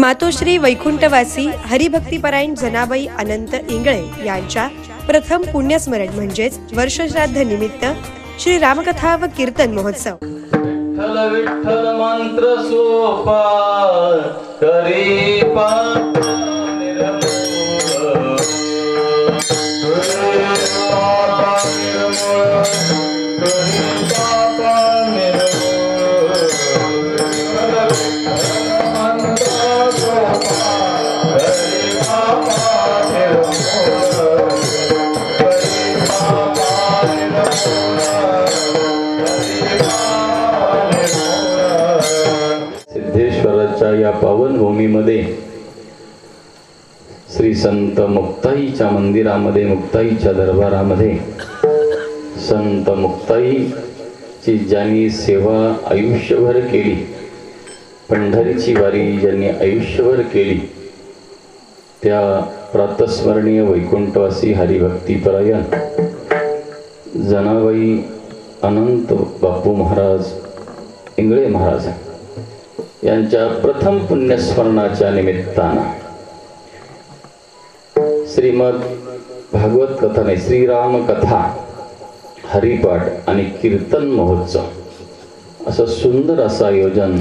मातोश्री वैकुंठवासी हरिभक्तीपरायण जनाबाई अनंत इंगळे यांच्या प्रथम पुण्यस्मरण म्हणजेच वर्षश्राद्ध निमित्त श्री रामकथा व कीर्तन महोत्सव। विठ्ठल विठ्ठल मंत्र सोपा करी सिद्धेश्वराच्या या पावन भूमीमध्ये श्री संत मुक्ताईच्या मंदिरामध्ये, मुक्ताईच्या दरबारामध्ये संत मुक्ताईची ज्यांनी सेवा आयुष्यभर केली, पंढरीची वारी ज्यांनी आयुष्यभर केली, त्या प्रातस्मरणीय वैकुंठवासी हरिभक्तीपरायण जनाबाई अनंत बापू महाराज इंगळे महाराज यांच्या प्रथम पुण्यस्मरणाच्या निमित्तानं श्रीमद भागवत कथा नाही, श्रीराम कथा, हरिपाठ आणि कीर्तन महोत्सव असं सुंदर असं आयोजन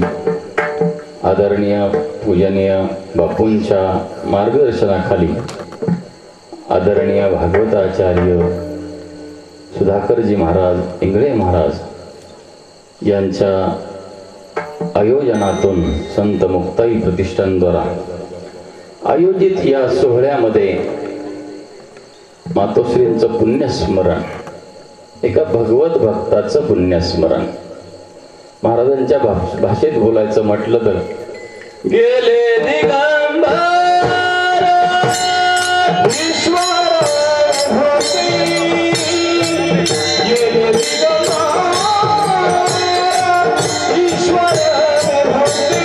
आदरणीय पूजनीय बापूंच्या मार्गदर्शनाखाली आदरणीय भागवताचार्य सुधाकरजी महाराज इंगळे महाराज यांच्या आयोजनातून संत मुक्ताई प्रतिष्ठानद्वारा आयोजित या सोहळ्यामध्ये मातोश्रींचं पुण्यस्मरण, एका भगवत भक्ताचं पुण्यस्मरण, महाराजांच्या भाषेत बोलायचं म्हटलं तर गेले दिगंबर ईश्वर होते, गेले दिगंबर ईश्वर होते,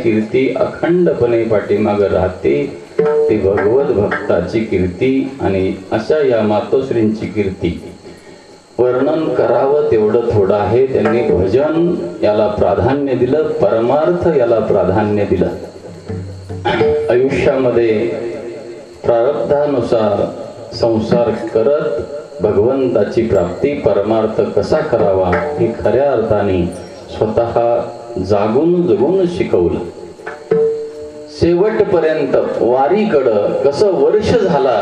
कीर्ती अखंडपणे पाठीमाग राहते, ती भगवत भक्ताची कीर्ती। आणि अशा या मातोश्रींची कीर्ती वर्णन करावं तेवढं थोडं आहे। त्यांनी भजन याला प्राधान्य दिलं, परमार्थ याला प्राधान्य दिलं। आयुष्यामध्ये प्रारब्धानुसार संसार करत भगवंताची प्राप्ती, परमार्थ कसा करावा हे खऱ्या अर्थाने स्वतः जागून जगून शिकवलं। शेवटपर्यंत वारीकडं कसं वर्ष झाला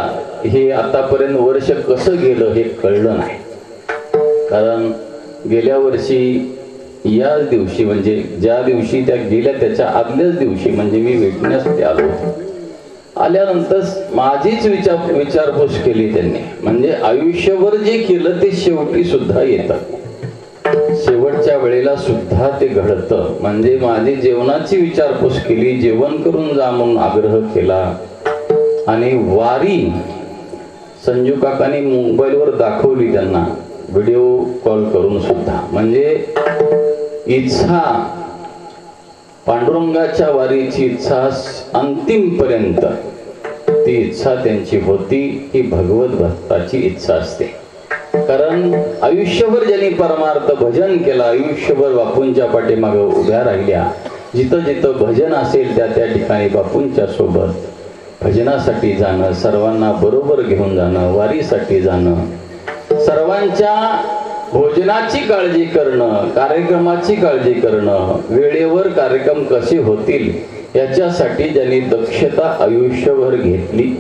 हे आतापर्यंत वर्ष कसं गेलं हे कळलं नाही। कारण गेल्या वर्षी याच दिवशी म्हणजे ज्या दिवशी त्या गेल्या त्याच्या आदल्याच दिवशी म्हणजे मी भेटण्यासाठी आलो. आल्यानंतर माझीच विचारपूस केली त्यांनी. म्हणजे आयुष्यभर जे केलं ते शेवटी सुद्धा येतं, शेवटच्या वेळेला सुद्धा ते घडतं. म्हणजे माझी जेवणाची विचारपूस केली, जेवण करून जा म्हणून आग्रह केला. आणि वारी संजू काकांनी मोबाईलवर दाखवली त्यांना व्हिडिओ कॉल करून सुद्धा. म्हणजे इच्छा, पांडुरंगाच्या वारीची इच्छा अंतिम पर्यंत ती इच्छा त्यांची होती. ही भगवत भक्ताची इच्छा असते. कारण आयुष्यभर ज्यांनी परमार्थ भजन केलं, आयुष्यभर बापूंच्या पाठीमागे उभ्या राहिल्या, जिथं जिथं भजन असेल त्या त्या ठिकाणी बापूंच्या सोबत भजनासाठी जाणं, सर्वांना बरोबर घेऊन जाणं, वारीसाठी जाणं, सर्वांच्या भोजनाची काळजी करणं, कार्यक्रमाची काळजी करणं, वेळेवर कार्यक्रम कसे होतील याच्यासाठी ज्यांनी दक्षता आयुष्यभर घेतली,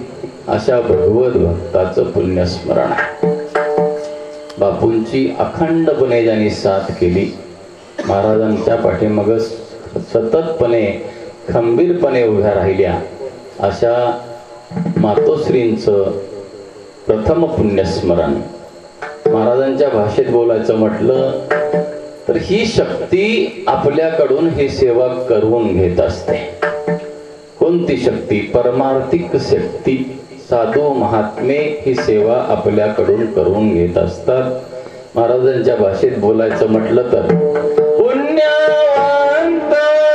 अशा भगवत भक्ताचं पुण्यस्मरण आहे. बापूंची अखंडपणे ज्यांनी साथ केली, महाराजांच्या पाठीमागे सततपणे खंबीरपणे उभ्या राहिल्या, अशा मातोश्रींचं प्रथम पुण्यस्मरण. महाराजांच्या भाषेत बोलायचं म्हटलं तर ही शक्ती आपल्याकडून ही सेवा करून घेत असते. कोणती शक्ती? परमार्थिक शक्ती. साधू महात्मे ही सेवा आपल्याकडून करून घेत असतात. महाराजांच्या भाषेत बोलायचं म्हटलं तर पुण्यवंत व्हावे,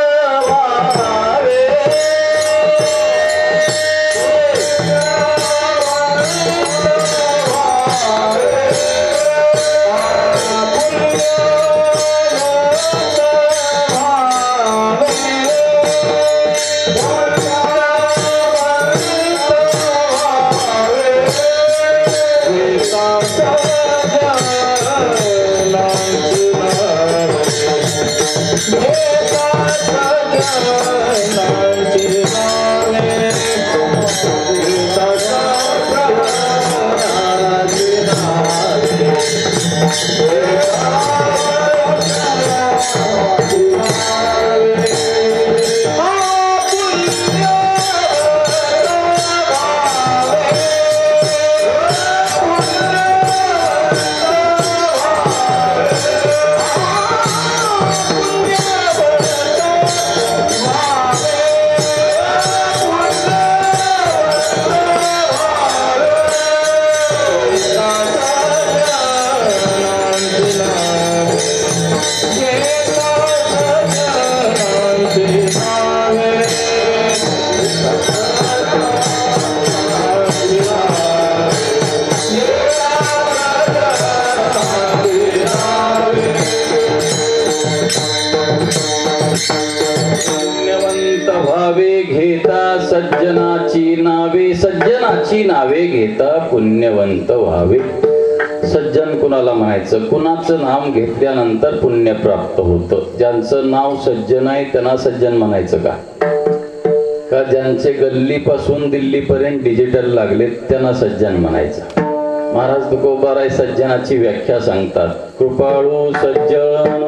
सज्जनाची नावे घेता पुण्यवंत व्हावे. सज्जन कुणाला म्हणायचं? कुणाचं नाव घेतल्यानंतर पुण्य प्राप्त होतं. ज्यांचं नाव सज्जन आहे त्यांना सज्जन म्हणायचं का ज्यांचे गल्लीपासून दिल्लीपर्यंत डिजिटल लागले त्यांना सज्जन म्हणायचं? महाराज तुकोबाराय सज्जनाची व्याख्या सांगतात. कृपाळू सज्जन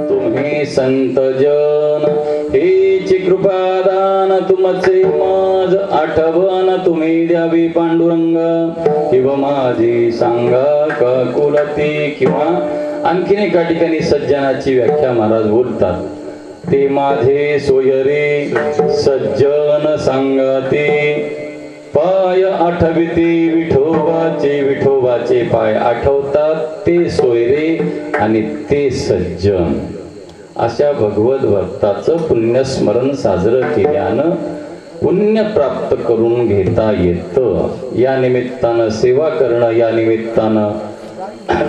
तुम्ही संत जन, हेची कृपादान तुमचे माझ आठवण तुम्ही द्यावी पांडुरंग, किंवा माझी सांगा का कुलती. किंवा आणखीन एका ठिकाणी सज्जनाची व्याख्या महाराज बोलतात. ते माझे सोयरे सज्जन सांगते, पाय आठविते विठोबाचे, विठोबाचे पाय आठवतात ते सोयरे आणि ते सज्जन. अशा भगवत भक्ताचं पुण्यस्मरण साजरं केल्यानं पुण्य प्राप्त करून घेता येतं. या निमित्तानं सेवा करणं, या निमित्तानं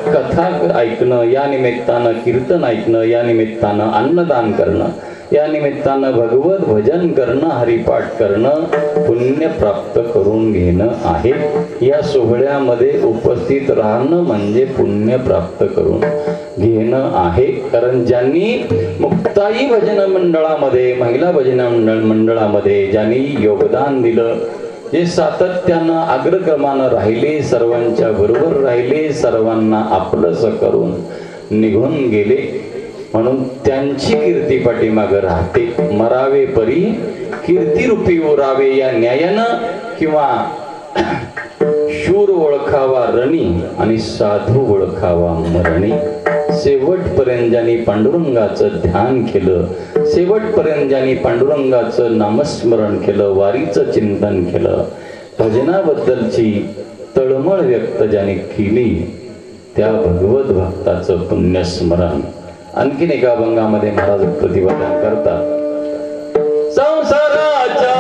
कथा ऐकणं, या निमित्तानं कीर्तन ऐकणं, या निमित्तानं अन्नदान करणं, या निमित्तानं भगवत भजन करणं, हरिपाठ करणं पुण्य प्राप्त करून घेणं आहे. या सोहळ्यामध्ये उपस्थित राहणं म्हणजे पुण्य प्राप्त करून घेणं आहे. कारण ज्यांनी मुक्ताई भजन मंडळामध्ये, महिला भजन मंडळामध्ये ज्यांनी योगदान दिलं, जे सातत्यानं अग्रक्रमानं राहिले, सर्वांच्या बरोबर राहिले, सर्वांना आपलंसं करून निघून गेले, म्हणून त्यांची कीर्ती पाठीमागे राहते. मरावे परी कीर्तिरूपी उरावे या न्यायानं, किंवा शूर ओळखावा रणी आणि साधू ओळखावा मरणी. शेवटपर्यंत ज्यांनी पांडुरंगाचं ध्यान केलं, शेवटपर्यंत ज्यांनी पांडुरंगाचं नामस्मरण केलं, वारीचं चिंतन केलं, भजनाबद्दलची तळमळ व्यक्त ज्यांनी केली, त्या भगवत भक्ताचं पुण्यस्मरण. आणखीन एका अभंगामध्ये महाराज प्रतिपादन करतात. संसाराच्या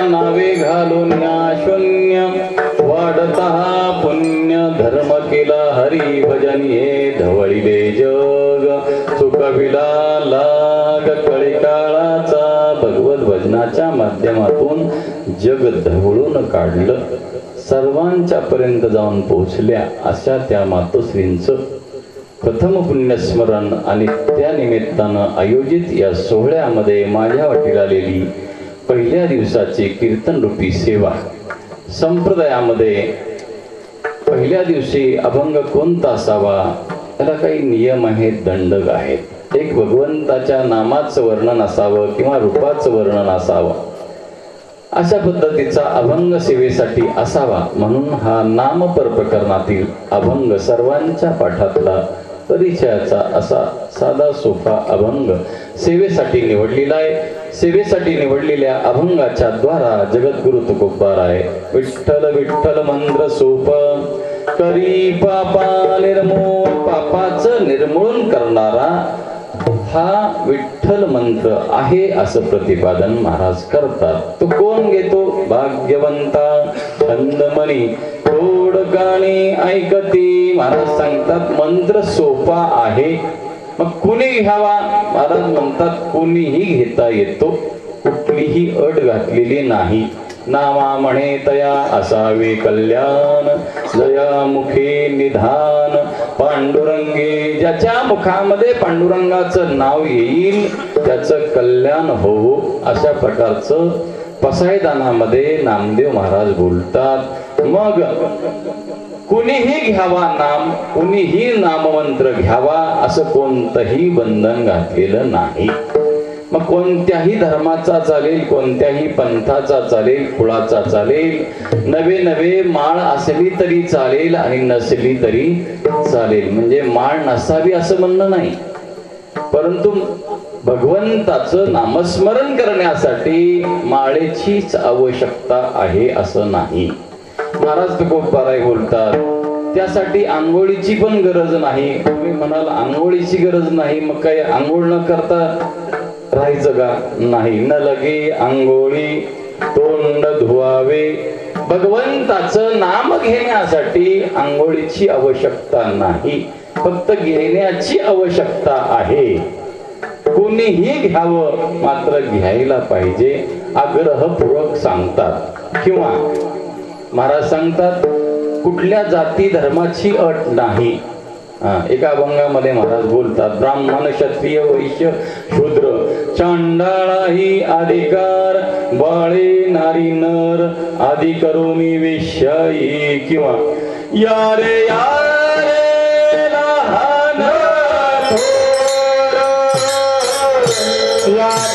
नावे घालून माध्यमातून जग ढवळून काढलं, सर्वांच्या पर्यंत जाऊन पोहोचल्या अशा त्या मातोश्रींचं प्रथम पुण्यस्मरण आणि त्या निमित्तानं आयोजित या सोहळ्यामध्ये माझ्या वाटीला आलेली पहिल्या दिवसाची कीर्तन रूपी सेवा. संप्रदायामध्ये पहिल्या दिवशी अभंग कोणता असावा, त्याला काही नियम आहेत, दंडक आहेत. एक भगवंताच्या नामाचं वर्णन असावं किंवा रूपाचं वर्णन असावं अशा पद्धतीचा अभंग सेवेसाठी असावा, म्हणून हा नामपर प्रकरणातील अभंग सर्वांच्या पाठातला परिचयाचा असा साधा सोपा अभंग सेवेसाठी निवडलेला आहे. सेवेसाठी निवडलेल्या अभंगाच्या द्वारा जगद्गुरु तुकोबाराय विठ्ठल विठ्ठल मंत्र सोप करी पापा निर्मूळ, पापाचं निर्मूलन करणारा हा विठ्ठल मंत्र आहे असं प्रतिपादन महाराज करतात. तो कोण घेतो? भाग्यवंता छंदमणी थोड गाणी ऐकती. महाराज सांगतात मंत्र सोपा आहे, मग कुणी घ्यावा? महाराज म्हणतात कुणीही घेता येतो, कुठलीही अट घातलेली नाही. नामा म्हणे तया असावे कल्याण, जया मुखे निधान पांडुरंगे. ज्याच्या मुखामध्ये पांडुरंगाचं नाव येईल त्याचं कल्याण होऊ, अशा प्रकारचं पसायदानामध्ये नामदेव महाराज बोलतात. मग कुणीही घ्यावा नाम, कुणीही नाममंत्र घ्यावा असं कोणतंही बंधन घातलेलं नाही. मग कोणत्याही धर्माचा चालेल, कोणत्याही पंथाचा चालेल, कुळाचा चालेल, नवे नवे माळ असली तरी चालेल आणि नसली तरी चालेल. म्हणजे माळ नसावी असं म्हणणं नाही, परंतु भगवंताचं नामस्मरण करण्यासाठी माळेचीच आवश्यकता आहे असं नाही. महाराज तुकोबाराय बोलतात त्यासाठी आंघोळीची पण गरज नाही. तुम्ही म्हणाल आंघोळीची गरज नाही, मग काय आंघोळ न करता राहायचं का? नाही. न लगे आंघोळी तोंड धुवावे. भगवंताचं नाम घेण्यासाठी आंघोळीची आवश्यकता नाही, फक्त घेण्याची आवश्यकता आहे. कोणीही घ्यावं, मात्र घ्यायला पाहिजे आग्रहपूर्वक सांगतात. किंवा महाराज सांगतात कुठल्या जाती धर्माची अट नाही. एका अभंगामध्ये महाराज बोलतात ब्राह्मण क्षत्रिय वैश्य शूद्र चांडाळाही अधिकार, बाळे नारी नर आदी करोनी वेश्याई. किंवा यारे यारे लहान थोर यात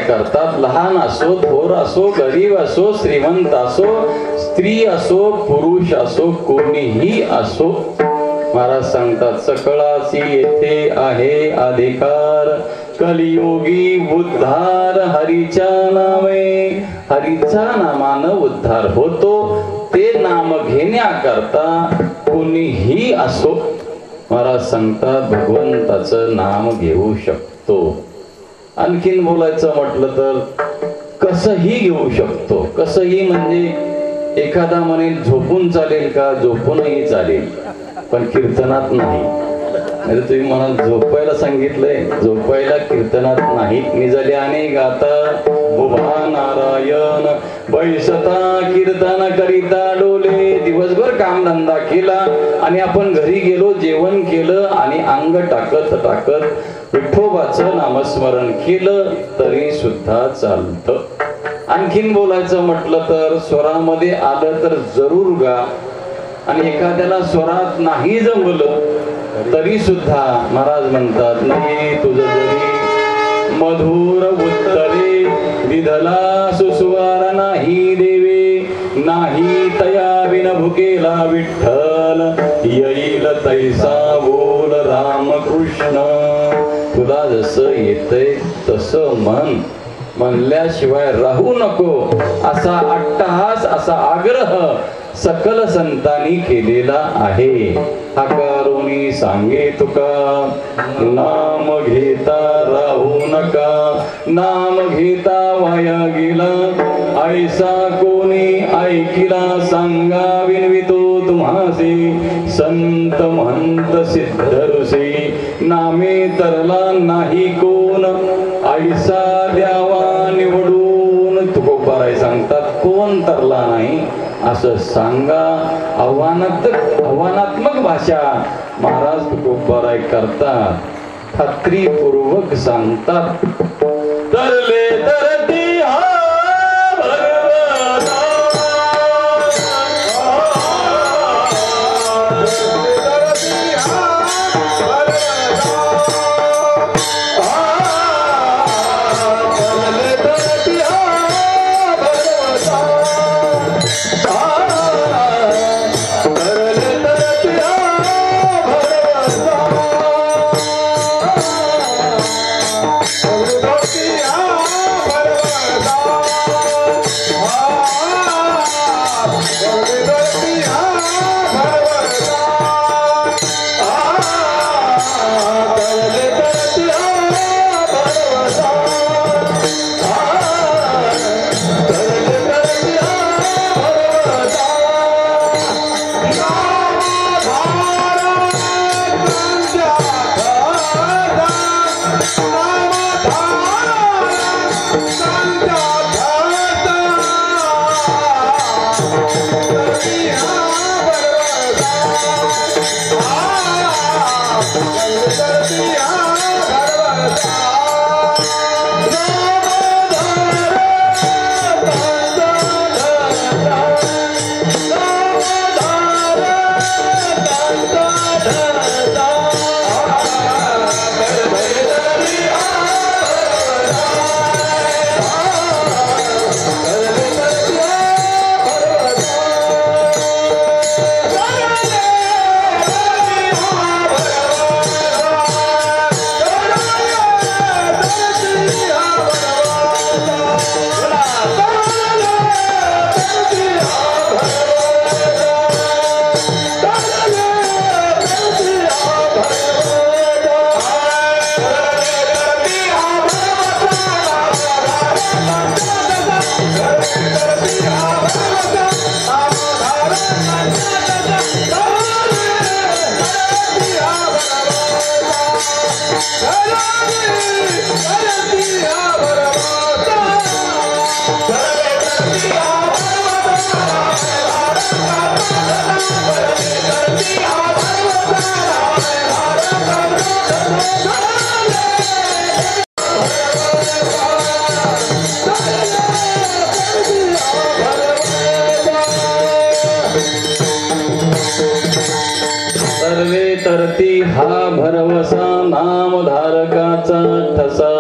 करतात. लहान असो, थोर असो, गरीब असो, श्रीमंत असो, स्त्री असो, पुरुष असो, कोणीही असो. महाराज सांगतात सकळाची येथे आहे अधिकार, कलियुगी उद्धार हरीच्या नामे. हरीच्या नामानं उद्धार होतो. ते नाम घेण्याकरता कोणीही असो, महाराज सांगतात भगवंताचं नाम घेऊ शकतो. आणखीन बोलायचं म्हटलं तर कसंही घेऊ शकतो. कसंही म्हणजे एखादा म्हणे झोपून चालेल का? झोपूनही चालेल, पण कीर्तनात नाही. म्हणजे तुम्ही म्हणाल झोपायला सांगितलंय, झोपायला कीर्तनात नाही. निजले अनेक गाता उभा नारायण बैसता कीर्तन करिता डोले. दिवसभर कामधंदा केला आणि आपण घरी गेलो, जेवण केलं आणि अंग टाकत टाकत विठोबाचं नामस्मरण केलं तरी सुद्धा चालतं. आणखीन बोलायचं म्हटलं तर स्वरामध्ये आलं तर जरूर गा, आणि एखाद्याला स्वरात नाही जमलं तरी सुद्धा महाराज म्हणतात नाही तुझं जरी मधुर उत्तरे विधला सुस्वर नाही देवे नाही तया विन भुकेला विठ्ठल येईल तैसा बोल रामकृष्ण. तुला जसं येतंय तसं म्हण, म्हणल्याशिवाय राहू नको असा अट्टहास असा आग्रह सकल संतांनी केलेला आहे. हाकारोनी सांगे तुका नाम घेता राहू नका, नाम घेता वाया गेला ऐसा कोणी ऐकिला सांगा विनवितो तुम्हासी संत महंत सिद्ध ऋषी नामे तरला नाही कोण ऐसा द्यावा निवडून. तुकोबाराय सांगतात कोण तरला नाही असं सांगा. आव्हानात्मक भाषा महाराज तुकोबाराय करतात, खात्रीपूर्वक सांगतात. तरले तरती हा तरती हा भरवसा नामधारकाचा ठसा.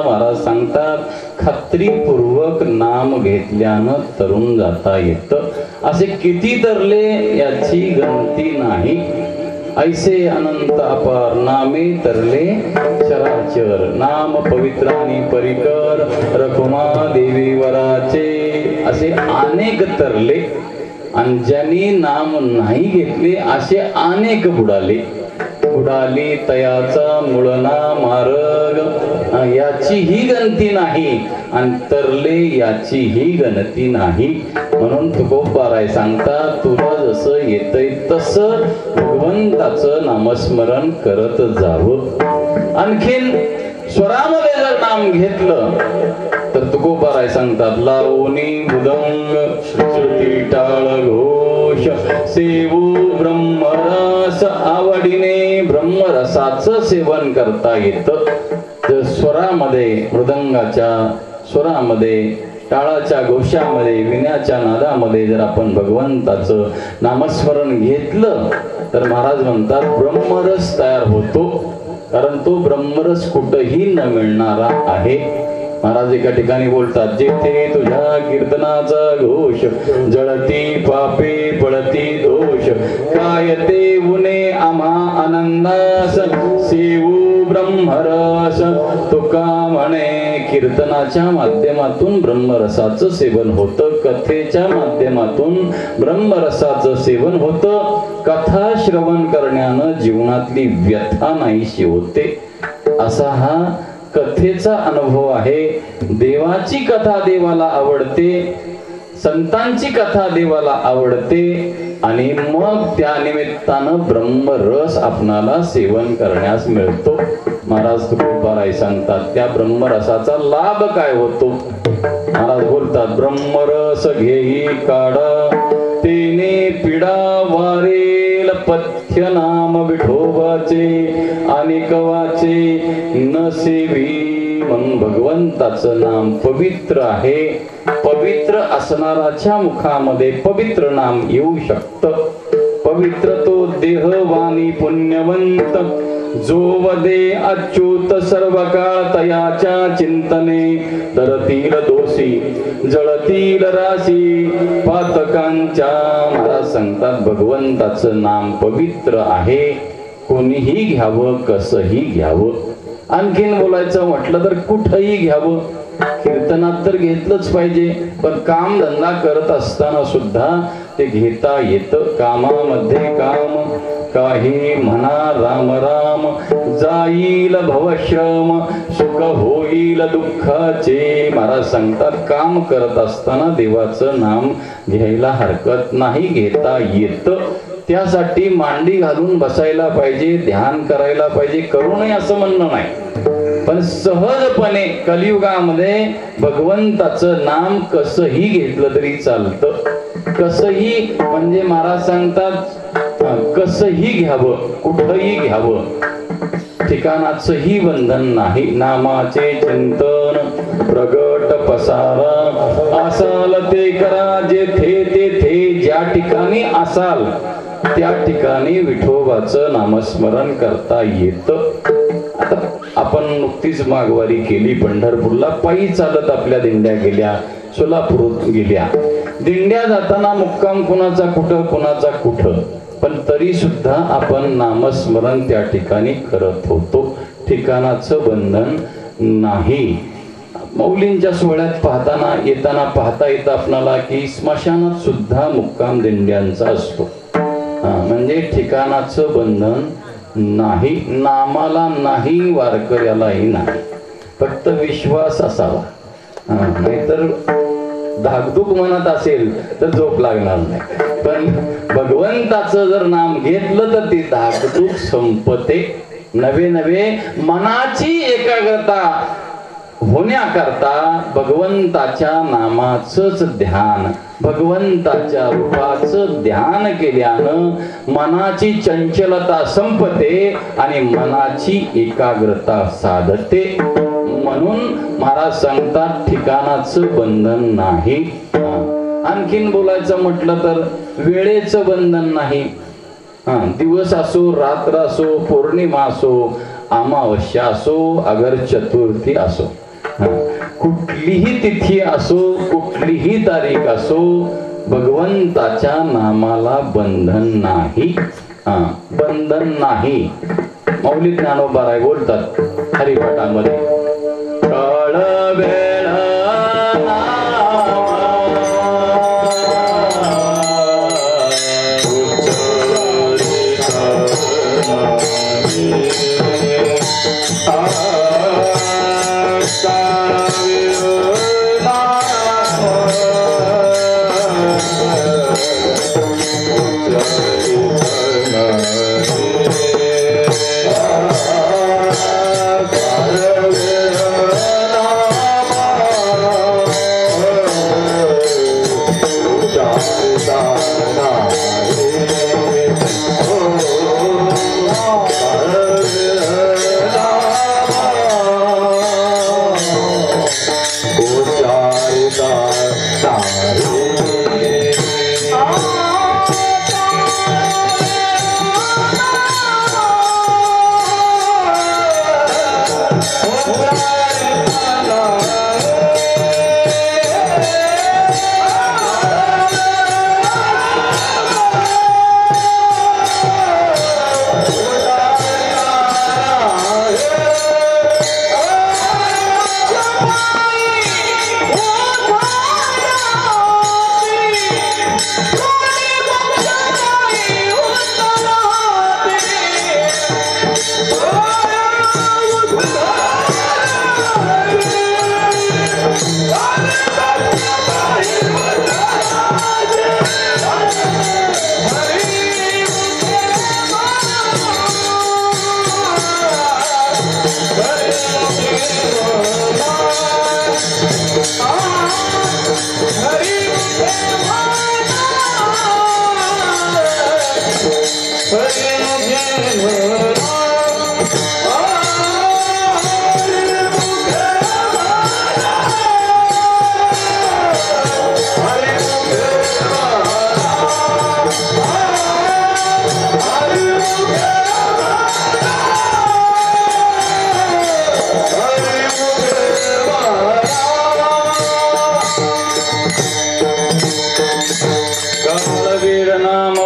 महाराज सांगतात खात्रीपूर्वक नाम घेतल्यानं तरुण जाता येतं. असे किती तरले याची गणती नाही. ऐसे अनंत अपार नामे तरले चराचर. नाम पवित्रानी परिकर रखुमा देवी वराचे. असे अनेक तरले आणि ज्यांनी नाम नाही घेतले असे अनेक बुडाले. बुडाली तयाचा मुळना मार्ग याची ही गणती नाही आणि तरले याची ही गणती नाही. म्हणून तुकोबाराय सांगतात तुला जसं येतंय तसं भगवंताचं नामस्मरण करत जावं. आणखीन स्वरामध्ये जर नाम घेतलं तर तुकोबाराय सांगतात लावणी मृदंग श्रुती टाळ घोष सेवू ब्रह्मरस आवडीने ब्रह्मरसाचं सेवन करता येतं. जर स्वरामध्ये मृदंगाच्या स्वरामध्ये टाळाच्या घोषामध्ये विण्याच्या नादामध्ये जर आपण भगवंताचं नामस्मरण घेतलं तर महाराज म्हणतात ब्रह्मरस तयार होतो, कारण तो ब्रह्मरस कुठंही न मिळणारा आहे. महाराज एका ठिकाणी बोलतात, जेथे तुझ्या कीर्तनाचा घोष, जळती पापे पळती दोष, काय ते उने आम्हा आनंदास, सेवू ब्रह्मरस. तुका म्हणे कीर्तनाच्या माध्यमातून ब्रह्मरसाचं सेवन होतं, कथेच्या माध्यमातून ब्रह्मरसाचं सेवन होतं. कथा श्रवण करण्यानं जीवनातली व्यथा नाहीशी होते. असा हा कथेचा अनुभव आहे. देवाची कथा देवाला आवडते, संतांची कथा देवाला आवडते, आणि मग त्या निमित्तानं ब्रह्मरस आपणाला सेवन करण्यास मिळतो. महाराज तुकोबाराय सांगतात त्या ब्रह्मरसाचा लाभ काय होतो. महाराज बोलतात, ब्रह्मरस घेई काढा, तेने पिडा वारेल पथ्य नाम विठोबाचे, आणि कवाचे न सेवी. म्हणून भगवंताचं नाम पवित्र आहे. पवित्र असणाराच्या मुखामध्ये पवित्र नाम येऊ शकतं. पवित्र तो देह वाणी पुण्यवंत, जो वदे अच्युत सर्व काळ तयाच्या चिंतने, तरतील दोषी जळतील राशी पातकांच्या. महाराज सांगतात भगवंताचं नाम पवित्र आहे. कोणीही घ्यावं, कसंही घ्यावं. आणखीन बोलायचं म्हटलं तर कुठंही घ्यावं. कीर्तनात तर घेतलंच पाहिजे, पण काम धंदा करत असताना सुद्धा ते घेता येतं. कामामध्ये काम, काही म्हणा राम राम, जाईल भवश्रम, सुख होईल दुःखाचे. महाराज सांगतात काम करत असताना देवाचं नाम घ्यायला हरकत नाही, घेता येतं. त्यासाठी मांडी घालून बसायला पाहिजे, ध्यान करायला पाहिजे. करू नये असं म्हणणं नाही, पण सहजपणे कलियुगामध्ये भगवंताचं नाम कसंही घेतलं तरी चालतं. कसंही म्हणजे महाराज सांगतात कसंही घ्यावं, कुठंही घ्यावं, ठिकाणाचंही बंधन नाही. नामाचे चिंतन प्रगट पसारा, असाल ते करा जेथे तेथे. ज्या ठिकाणी असाल त्या ठिकाणी विठोबाचं नामस्मरण करता येतं. आता आपण नुकतीच माघवारी केली पंढरपूरला, पायी चालत आपल्या दिंड्या गेल्या, सोलापूर गेल्या. दिंड्या जाताना मुक्काम कुणाचा कुठं, कुणाचा कुठं, पण तरी सुद्धा आपण नामस्मरण त्या ठिकाणी करत होतो. ठिकाणाचं बंधन नाही. मौलींच्या सोहळ्यात पाहताना येताना पाहता येतं आपणाला की स्मशानात सुद्धा मुक्काम दिंड्यांचा असतो. म्हणजे ठिकाणाचं बंधन नाही. नामाला नाही, वारकऱ्यालाही नाही. फक्त विश्वास असावा. नाहीतर धाकधूक मनात असेल तर झोप लागणार नाही. पण भगवंताचं जर नाम घेतलं तर ती धाकधूक संपते. नवे नवे मनाची एकाग्रता होण्याकरता भगवंताच्या नामाचंच ध्यान, भगवंताच्या रूपाचं ध्यान केल्यानं मनाची चंचलता संपते आणि मनाची एकाग्रता साधते. म्हणून महाराज सांगतात ठिकाणाचं बंधन नाही. आणखीन बोलायचं म्हटलं तर वेळेचं बंधन नाही. दिवस असो, रात्र असो, पौर्णिमा असो, अमावस्या असो, अगर चतुर्थी असो, कुठलीही तिथी असो, कुठलीही तारीख असो, भगवंताच्या नामाला बंधन नाही. बंधन नाही. मौली ज्ञानोबाराय बोलतात हरिपाठामध्ये, काळ वेळ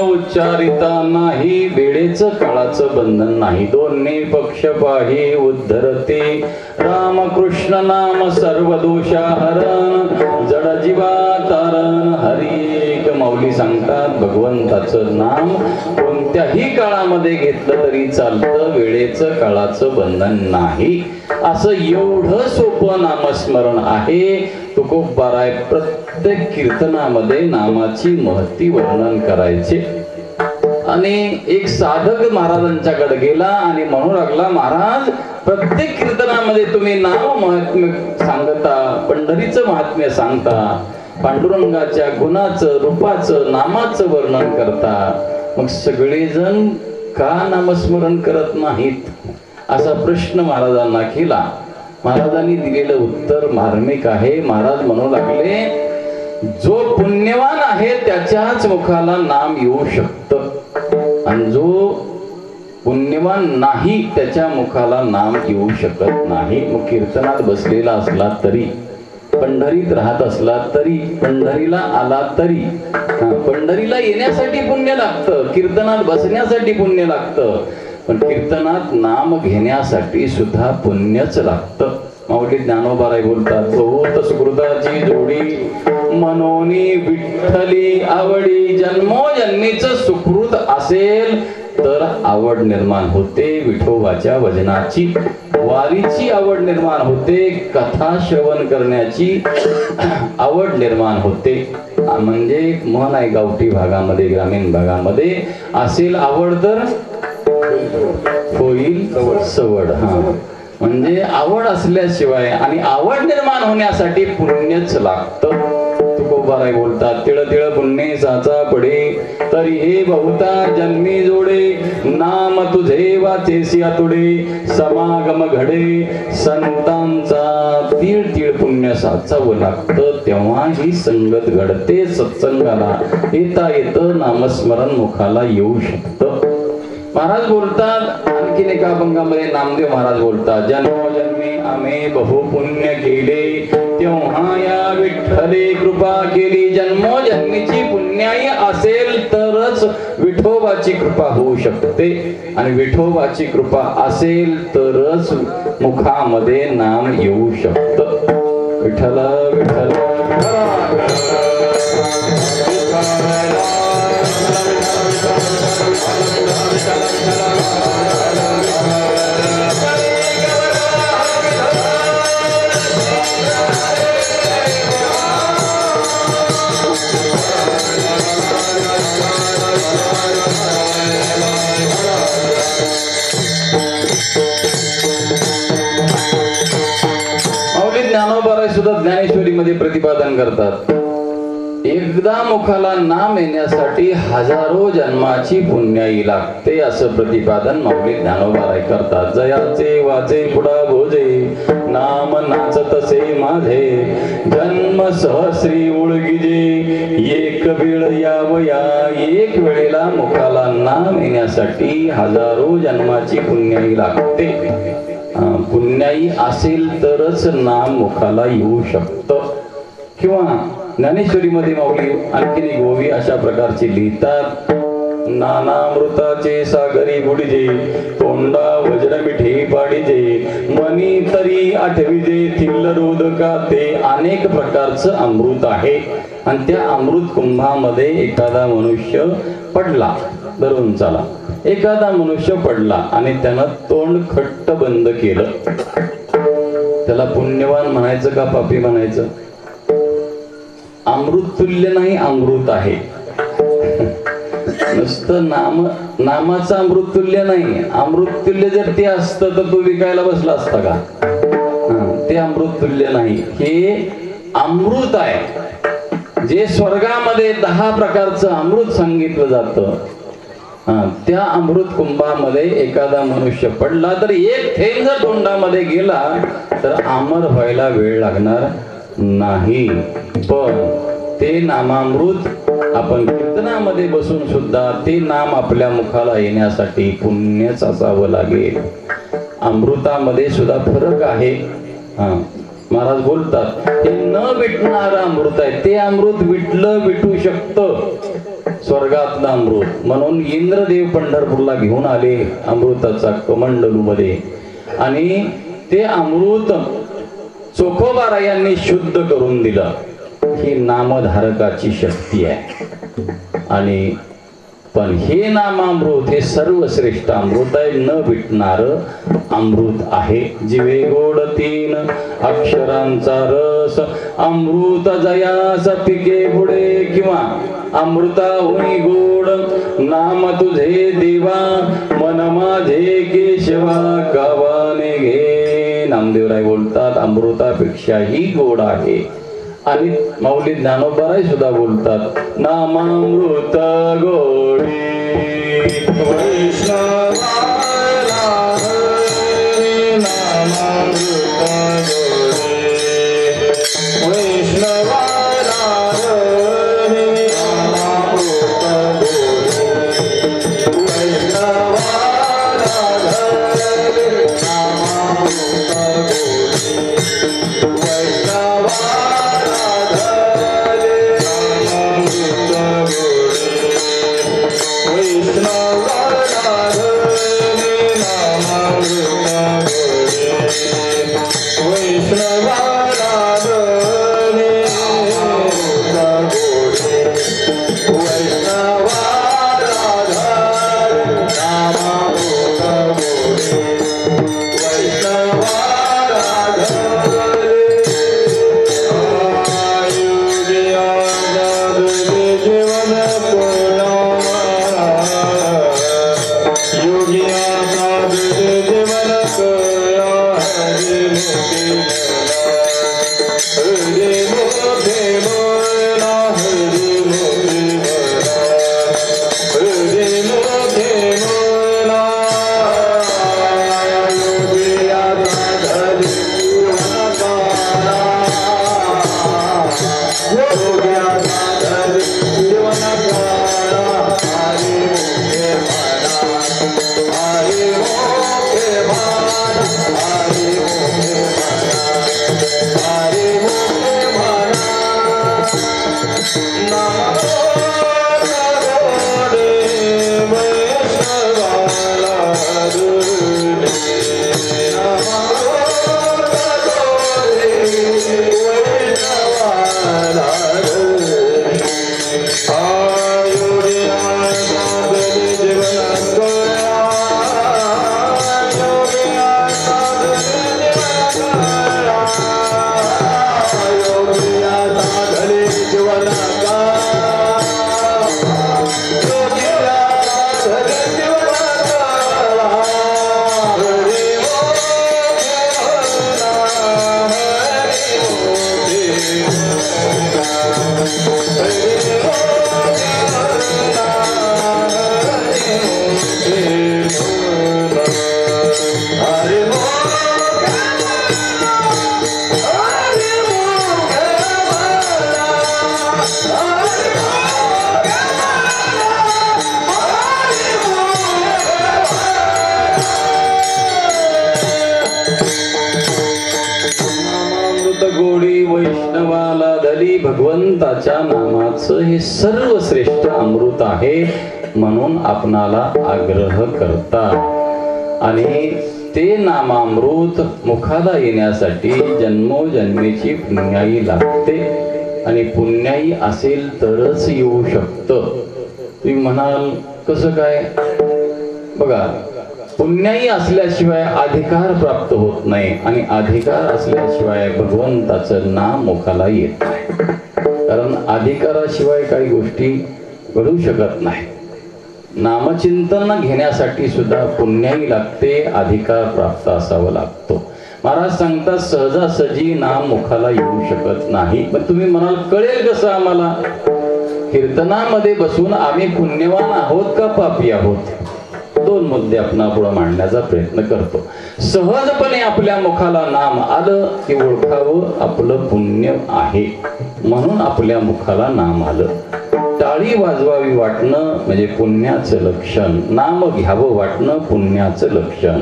उच्चारिता नाही, वेळेचं काळाचं बंधन नाही. दोन्ही पक्ष पाही उद्धरते, रामकृष्ण नाम सर्व दोषा हरण, जड जीवा तारण. हरी एक माऊली सांगतात, भगवंताचं नाम कोणत्याही काळामध्ये घेतलं तरी चालतं, वेळेचं काळाचं बंधन नाही. असं एवढं सोपं नामस्मरण आहे. तुकोबाराय प्रत्येक कीर्तनामध्ये नामाची महती वर्णन करायचे. आणि एक साधक महाराजांच्याकडे गेला आणि म्हणू लागला, महाराज प्रत्येक कीर्तनामध्ये तुम्ही नाम महात्म्य सांगता, पंढरीचं महात्म्य सांगता, पांडुरंगाच्या गुणाचं, रूपाचं, नामाचं वर्णन करता, मग सगळेजण का नामस्मरण करत नाहीत असा प्रश्न महाराजांना केला. महाराजांनी दिलेलं उत्तर मार्मिक आहे. महाराज म्हणू लागले, जो पुण्यवान आहे त्याच्याच मुखाला नाम येऊ शकतं, आणि जो पुण्यवान नाही त्याच्या मुखाला नाम येऊ शकत नाही. मग कीर्तनात बसलेला असला तरी, पंढरीत राहत असला तरी, पंढरीला आला तरी, पंढरीला येण्यासाठी पुण्य लागतं, कीर्तनात बसण्यासाठी पुण्य लागतं, पण कीर्तनात नाम घेण्यासाठी सुद्धा पुण्यच लागतं. माऊली ज्ञानोबाराय बोलतात, होत सुकृताची जोडी, मनोनी विठ्ठली आवडी. जन्मोजन्मीच सुकृत असेल तर आवड निर्माण होते विठोबाच्या भजनाची, वारीची आवड निर्माण होते, कथा श्रवण करण्याची आवड निर्माण होते. म्हणजे एक म्हण आहे गावठी भागामध्ये, ग्रामीण भागामध्ये, असेल आवड तर होईल सवड. म्हणजे आवड असल्याशिवाय, आणि आवड निर्माण होण्यासाठी पुण्यच लागतं. तुकोबाराय बोलतात, तिळ तिळ पुण्य साचा पडे, तरी हे बहुता जन्मी जोडे, नाम तुझे वाचेसी आतुडे, समागम घडे संतांचा. तीळ तीळ पुण्य साचावं लागतं, तेव्हा ही संगत घडते. सत्संगाला येता येतं, नामस्मरण मुखाला येऊ शकतं. महाराज बोलतात आणखीन एका अभंगामध्ये, नामदेव महाराज बोलतात, जन्मोजन्मी आम्ही बहुपुण्य केले, तेव्हा या विठ्ठले कृपा केली. जन्मोजन्मीची पुण्याई असेल तरच विठोबाची कृपा होऊ शकते, आणि विठोबाची कृपा असेल तरच मुखामध्ये नाम येऊ शकतं. विठ्ठल विठ्ठल ज्ञानेश्वरी मध्ये प्रतिपादन करतात, एकदा मुखाला नाम येण्यासाठी हजारो जन्माची पुण्याई लागते, असं प्रतिपादन माऊली ज्ञानोबाराय करतात. जयाचे वाचे पुढा भोजे, नाम नाचतसे माझे, जन्म सहस्री उळगिजे, एक वेळ यावया. एक वेळेला मुखाला नाम येण्यासाठी हजारो जन्माची पुण्याई लागते. पुण्याई असेल तरच नाम मुखाला येऊ शकतं. किंवा ज्ञानेश्वरी मध्ये माऊली आणखीन एक ओवी अशा प्रकारची लिहितात, नानामृताचे सागरी बुडिजे, तोंडा वज्र मिठी पाडिजे, मनी तरी आठविजे, थिल्ल रोदका. ते अनेक प्रकारचं अमृत आहे, आणि त्या अमृत कुंभामध्ये एखादा मनुष्य पडला, धरून चला, एखादा मनुष्य पडला आणि त्यानं तोंड खट्ट बंद केलं, त्याला पुण्यवान म्हणायचं का पापी म्हणायचं? अमृत तुल्य नाही, अमृत आहे. नुसतं नामाचं अमृत तुल्य नाही. अमृत तुल्य जर ते असतं तर तो विकायला बसला असता का? ते अमृत तुल्य नाही. हे अमृत आहे जे स्वर्गामध्ये 10 प्रकारचं अमृत सांगितलं जातं. त्या अमृत कुंभामध्ये एखादा मनुष्य पडला तर एक थेंब जर तोंडामध्ये गेला तर अमर व्हायला वेळ लागणार नाही. पण ते नामामृत आपण कीर्तनामध्ये बसून सुद्धा ते नाम आपल्या मुखाला येण्यासाठी पुण्यच असावं लागेल. अमृतामध्ये सुद्धा फरक आहे. महाराज बोलतात हे न विटणारं अमृत आहे. ते अमृत विटू शकतं स्वर्गातलं अमृत. म्हणून इंद्रदेव पंढरपूरला घेऊन आले अमृताचा कमंडलू मध्ये आणि ते अमृत चोखोबारायांनी शुद्ध करून दिलं. ही नामधारकाची शक्ती आहे. आणि पण हे नामामृत हे सर्वश्रेष्ठ अमृत आहे. न विटणार अमृत आहे. जिवे गोड 3 अक्षरांचा रस अमृत जयास पिके पुढे किंवा अमृता होई गोड नाम तुझे देवा मन माझे केशवा गावाने घे. नामदेवराय बोलतात अमृतापेक्षाही गोड आहे. आणि माऊली ज्ञानोबाराय सुद्धा बोलतात नामामृत गोडी भगवंताच्या नामाचं हे सर्वश्रेष्ठ अमृत आहे म्हणून आपणाला आग्रह करतात. आणि ते नामामृत मुखाला येण्यासाठी जन्मोजन्मेची पुण्याई लागते. आणि पुण्याई असेल तरच येऊ शकतं. तुम्ही म्हणाल कसं काय? बघा पुण्याई असल्याशिवाय अधिकार प्राप्त होत नाही आणि अधिकार असल्याशिवाय भगवंताचं नाम मुखाला येत नाही. कारण अधिकाराशिवाय काही गोष्टी घडू शकत नाही. नामचिंतन घेण्यासाठी सुद्धा पुण्याई लागते, अधिकार प्राप्त असावं लागतो. महाराज सांगतात सहजासहजी नाम मुखाला येऊ शकत नाही. पण तुम्ही म्हणाल कळेल कसं आम्हाला? कीर्तनामध्ये बसून आम्ही पुण्यवान आहोत का पापी आहोत? दोन मुद्दे आपण पुढे मांडण्याचा प्रयत्न करतो. सहजपणे आपल्या मुखाला नाम आलं की ओळखावं आपलं पुण्य आहे, म्हणून आपल्या मुखाला नाम आलं. टाळी वाजवावी वाटणं म्हणजे पुण्याचं लक्षण, नाम घ्यावं वाटणं पुण्याचं लक्षण.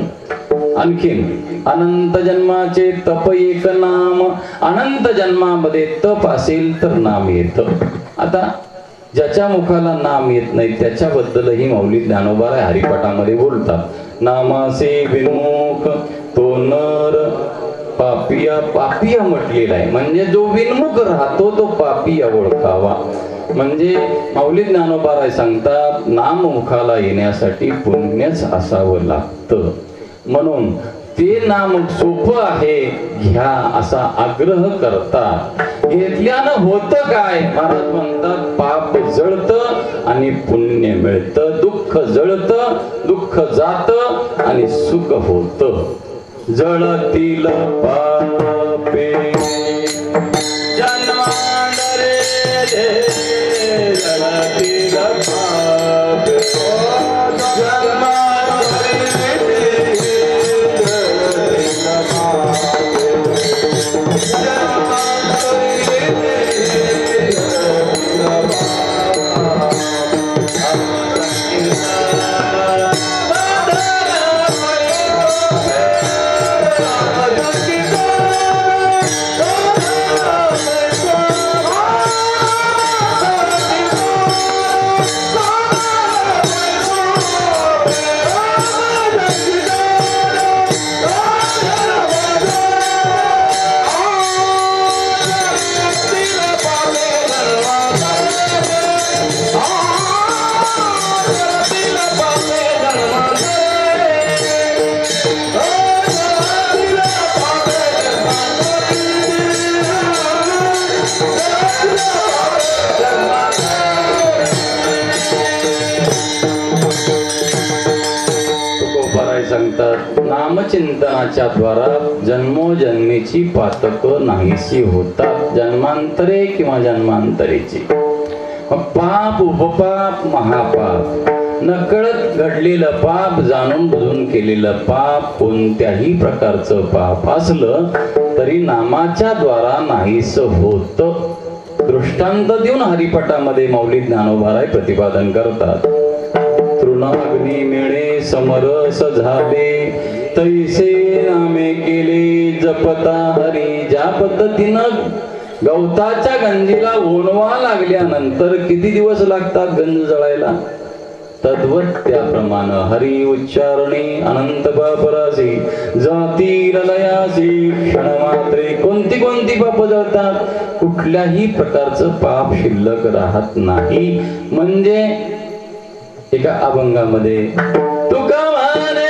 आणखीन अनंत जन्माचे तप एक नाम, अनंत जन्मामध्ये तप असेल तर नाम येतं. आता ज्याच्या मुखाला नाम येत नाही त्याच्याबद्दलही माऊली ज्ञानोबा हरिपाठामध्ये बोलतात. नामासे विन्मुख तो नर पापिया, पापिया म्हटलेला आहे. म्हणजे जो विन्मुख राहतो तो पापिया ओळखावा. म्हणजे माऊली ज्ञानोबा सांगतात नाम मुखाला येण्यासाठी पुण्यच असावं लागतं. म्हणून ते नाम सोपं आहे, घ्या असा आग्रह करतात. घेतल्यानं होतं काय? महाराज म्हणतात पाप जळतं आणि पुण्य मिळतं, दुःख जळतं, दुःख जातं आणि सुख होतं. जळतील पापे जन्मांतरे जळतील पापे नामचिंतनाच्या द्वारा जन्मोजन्मीची पातकं नाहीशी होतात, जन्मांतरे किंवा जन्मांतरेची. पाप उपपाप महापाप, नकळत घडलेलं पाप, जाणून बुजून केलेलं पाप, कोणत्याही प्रकारचं पाप असलं तरी नामाच्या द्वारा नाहीस होत. दृष्टांत देऊन हरिपाठामध्ये माऊली ज्ञानोबा प्रतिपादन करतात. तृणाग्नी मिळे समरस झाले तैसे नामे केले जपता हरी. ज्या पद्धतीनं गवताच्या गंजीला ओणवा लागल्यानंतर किती दिवस लागतात गंज जळायला, तद्वत त्याप्रमाणे हरी उच्चारणी अनंत पापरासी जाती लयासी क्षणमात्रे. कोणती कोणती पाप जळतात? कुठल्याही प्रकारचं पाप शिल्लक राहत नाही. म्हणजे एका अभंगामध्ये तुका म्हणे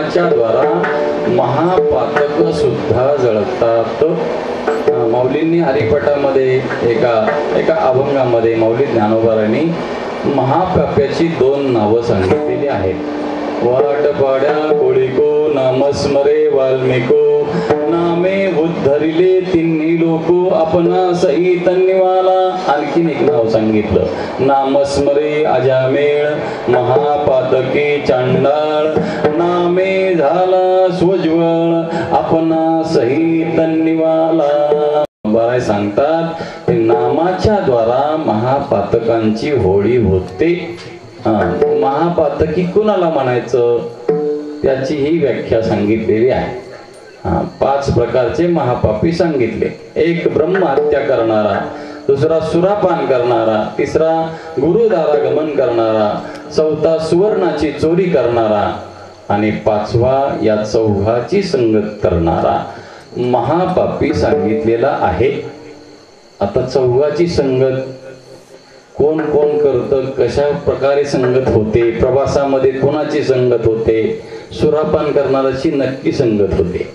नामाच्या द्वारा महापातक सुद्धा जळतात. माऊलींनी हरिपाठामध्ये एका अभंगामध्ये माऊली ज्ञानोबारांनी महापाप्याची 2 नावं सांगितलेली आहेत. वाट पाड्या कोळीको नामस्मरे वाल्मिको नामे उद्धरिले तिन्ही लोको आपणा सहित निवाला. आणखीन एक नाव सांगितलं, नामस्मरे अजामेळ महापातके चांडाळ नामे झाला स्वज्वळ आपणा सहित निवाला. बाराय सांगतात ते नामाच्या द्वारा महापातकांची होळी होते. महापातकी कुणाला म्हणायचं त्याची ही व्याख्या सांगितलेली आहे. 5 प्रकारचे महापापी सांगितले. एक ब्रह्महत्या करणारा, दुसरा सुरापान करणारा, तिसरा गुरुदारागमन करणारा, चौथा सुवर्णाची चोरी करणारा आणि 5वा या चौघाची संगत करणारा महापापी सांगितलेला आहे. आता चौघाची संगत कोण कोण करतं, कशा प्रकारे संगत होते, प्रवासामध्ये कोणाची संगत होते, सुरापान करणाऱ्याची नक्की संगत होते.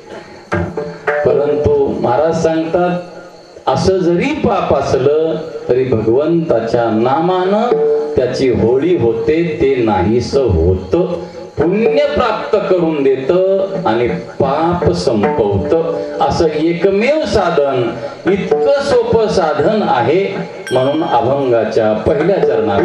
परंतु महाराज सांगतात असं जरी पाप असलं तरी भगवंताच्या नामानं त्याची होळी होते, ते नाहीस होत, पुण्य प्राप्त करून देत आणि पाप संपवत. असं एकमेव साधन, इतकं सोपं साधन आहे. म्हणून अभंगाच्या पहिल्या चरणात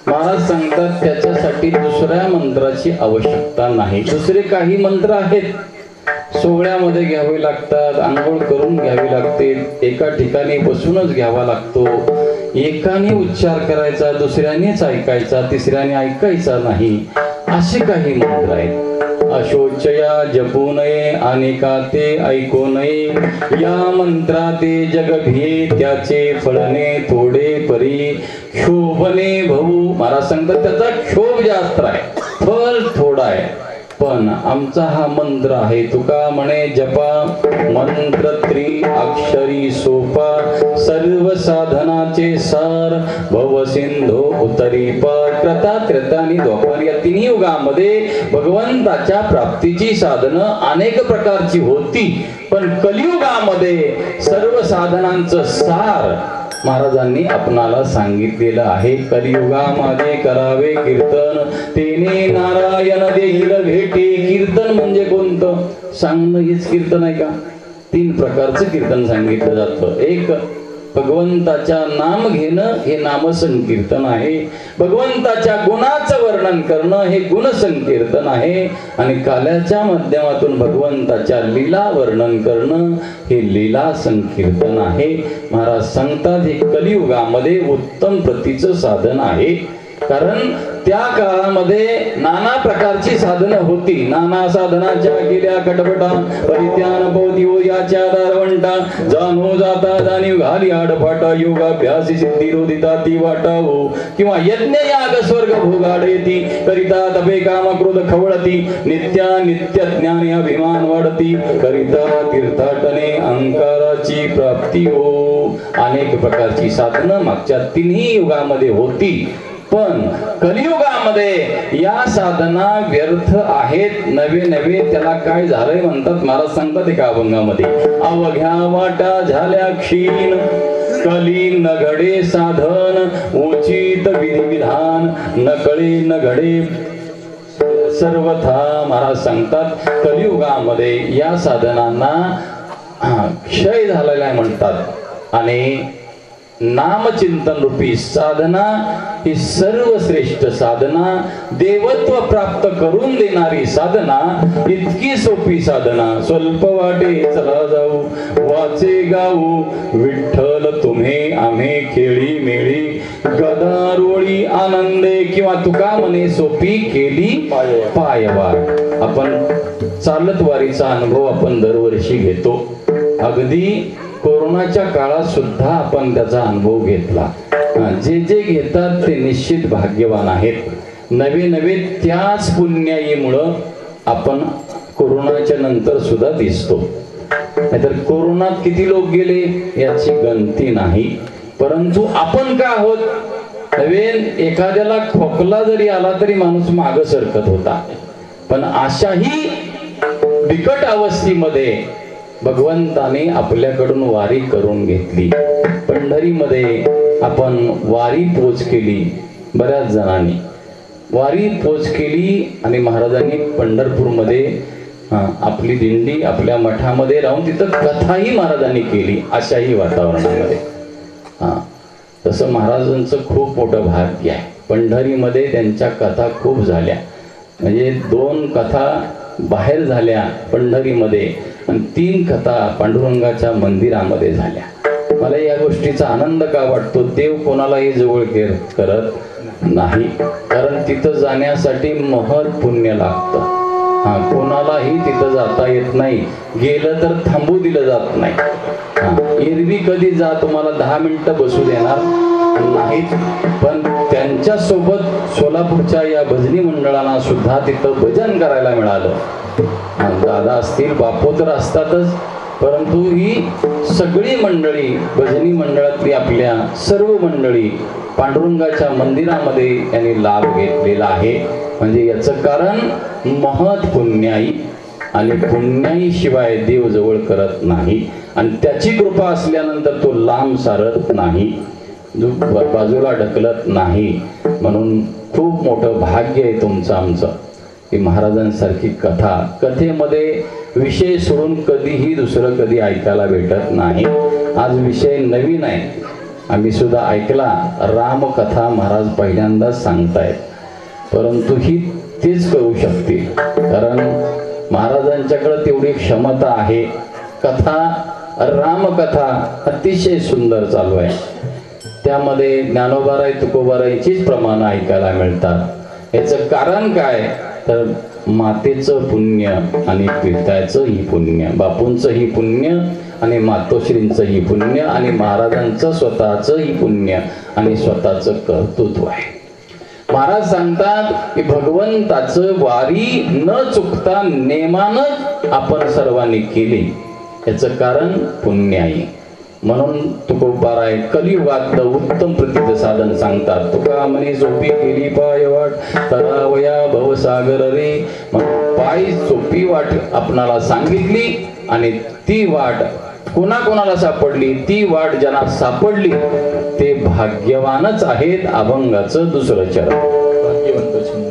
महाराज सांगतात त्याच्यासाठी दुसऱ्या मंत्राची आवश्यकता नाही. दुसरे काही मंत्र आहेत, सोहळ्यामध्ये घ्यावे लागतात, आंघोळ करून घ्यावी लागते, एका ठिकाणी बसूनच घ्यावा लागतो, एकाने उच्चार करायचा, दुसऱ्यानेच ऐकायचा, तिसऱ्याने ऐकायचा नाही, असे काही मंत्र आहेत. अशोचया जपू नये अनेका ते ऐकू नये, या मंत्राते जग भिये त्याचे फळणे थोडे परी क्षोभने भाऊ. महाराज सांगतात त्याचा क्षोभ जास्त आहे, फळ थोडा आहे. पण आमचा हा मंत्र आहे. तुका म्हणे जपा मंत्र अक्षरी सोपा, सर्व साधनाचे सार भव सिंधू उतरी पार. क्रता त्रेता आणि द्वापार या तिन्ही युगामध्ये भगवंताच्या प्राप्तीची साधनं अनेक प्रकारची होती, पण कलियुगामध्ये सर्व साधनांचं सार महाराजांनी आपणाला सांगितलेलं आहे. कलियुगामध्ये करावे कीर्तन, तेने नारायण देईल भेटे. कीर्तन म्हणजे कोणतं सांगणं, हेच कीर्तन आहे का? 3 प्रकारचं कीर्तन सांगितलं जातं. एक भगवंताच्या नाम घेणं हे नामसंकीर्तन आहे. भगवंताच्या गुणाचं वर्णन करणं हे गुणसंकीर्तन आहे. आणि काल्याच्या माध्यमातून भगवंताच्या लीला वर्णन करणं हे लीला संकीर्तन आहे. महाराज सांगतात हे कलियुगामध्ये उत्तम प्रतीचं साधन आहे. कारण त्या काळामध्ये नाना प्रकारची साधनं होती. नाना साधनाच्या केल्या कटपटा, परित्यान पोती याच्या दारवंटा, जाणो जाता जाणीव घाली आडफाटा, योगाभ्यासी सिद्धी रोदिता ती वाटावो, किंवा यज्ञ याग स्वर्ग भोगाडेती, करिता तपे काम क्रोध खवळती, नित्या नित्य ज्ञानी अभिमान वाढती, करिता तीर्थाटने अहंकाराची प्राप्ती हो. अनेक प्रकारची साधनं मागच्या 3 युगामध्ये होती, पण कलियुगामध्ये या साधना व्यर्थ आहेत. नवे नवे त्याला काय झालंय म्हणतात महाराज सांगतात एका अभंगामध्ये, अवघ्या वाटा झाल्या क्षीण, कली न घडे साधन, उचित विधिविधान न कळे न घडे सर्वथा. महाराज सांगतात कलियुगामध्ये या साधनांना क्षय झालेला म्हणतात. आणि नामचिंतन रूपी साधना ही सर्वश्रेष्ठ साधना, देवत्व प्राप्त करून देणारी साधना, इतकी सोपी साधना. स्वल्प वाटे चला जाऊ, वाचे गाऊ, विठ्ठल तुम्हे आम्हे खेळी मेळी, गदारोळी आनंदे, किंवा तुका म्हणे सोपी केली पायवार. आपण चालत वारीचा अनुभव आपण दरवर्षी घेतो. अगदी कोरोनाच्या काळात सुद्धा आपण त्याचा अनुभव घेतला. जे जे घेतात ते निश्चित भाग्यवान आहेत. नवे नवे त्याच पुण्याईमुळं आपण कोरोनाच्या नंतर सुद्धा दिसतो. नाहीतर कोरोनात किती लोक गेले याची गणती नाही. परंतु आपण का आहोत? नवे एखाद्याला खोकला जरी आला तरी माणूस मागे सरकत होता. पण अशाही बिकट अवस्थेमध्ये भगवंताने आपल्याकडून वारी करून घेतली. पंढरीमध्ये आपण वारी पोच केली, बऱ्याच जणांनी वारी पोच केली. आणि महाराजांनी पंढरपूरमध्ये आपली दिंडी आपल्या मठामध्ये राहून तिथं कथाही महाराजांनी केली. अशाही वातावरणामध्ये तसं महाराजांचं खूप मोठं भाग्य आहे. पंढरीमध्ये त्यांच्या कथा खूप झाल्या. म्हणजे 2 कथा बाहेर झाल्या पंढरीमध्ये आणि 3 कथा पांडुरंगाच्या मंदिरामध्ये झाल्या. मला या गोष्टीचा आनंद का वाटतो? देव कोणालाही जवळ करत नाही, कारण तिथं जाण्यासाठी महत् पुण्य लागतं. कोणालाही तिथं जाता येत नाही. गेलं तर थांबू दिलं जात नाही. एरवी कधी जा, तुम्हाला 10 मिनिटं बसू देणार नाहीत. पण त्यांच्या सोबत सोलापूरच्या या भजनी मंडळांना सुद्धा तिथं भजन करायला मिळालं. दादा असतील, बापू तर असतातच, परंतु ही सगळी मंडळी, भजनी मंडळातली आपल्या सर्व मंडळी पांडुरंगाच्या मंदिरामध्ये यांनी लाभ घेतलेला आहे. म्हणजे याचं कारण महत् पुण्याई, आणि पुण्याई शिवाय देव जवळ करत नाही. आणि त्याची कृपा असल्यानंतर तो लांब सारत नाही, जो बाजूला ढकलत नाही. म्हणून खूप मोठं भाग्य आहे तुमचं आमचं की महाराजांसारखी कथा, कथेमध्ये विषय सोडून कधीही दुसरं कधी ऐकायला भेटत नाही. आज विषय नवीन आहे, आम्ही सुद्धा ऐकला. रामकथा महाराज पहिल्यांदाच सांगतायत, परंतु ही तेच करू शकतील, कारण महाराजांच्याकडे तेवढी क्षमता आहे. कथा, रामकथा अतिशय सुंदर चालू आहे. त्यामध्ये ज्ञानोबाराय तुकोबारायचीच प्रमाण ऐकायला मिळतात. याचं कारण काय तर मातेचं पुण्य आणि पित्याचंही पुण्य, बापूंचंही पुण्य आणि मातोश्रींचंही पुण्य आणि महाराजांचं स्वतःचंही पुण्य आणि स्वतःचं कर्तृत्व आहे. महाराज सांगतात की भगवंताचं वारी न चुकता नेमानं आपण सर्वांनी केली, याचं कारण पुण्य आहे. म्हणून तुकोबाराय कलियुगातलं उत्तम प्रतीचं साधन सांगतात. तुका म्हणे सोपी केली पाय वाट तरावया भवसागर रे. पाय सोपी वाट आपणाला सांगितली आणि ती वाट कोणाकोणाला सापडली, ती वाट ज्यांना सापडली ते भाग्यवानच आहेत. अभंगाचं दुसरं चरण भाग्यवंत छंद.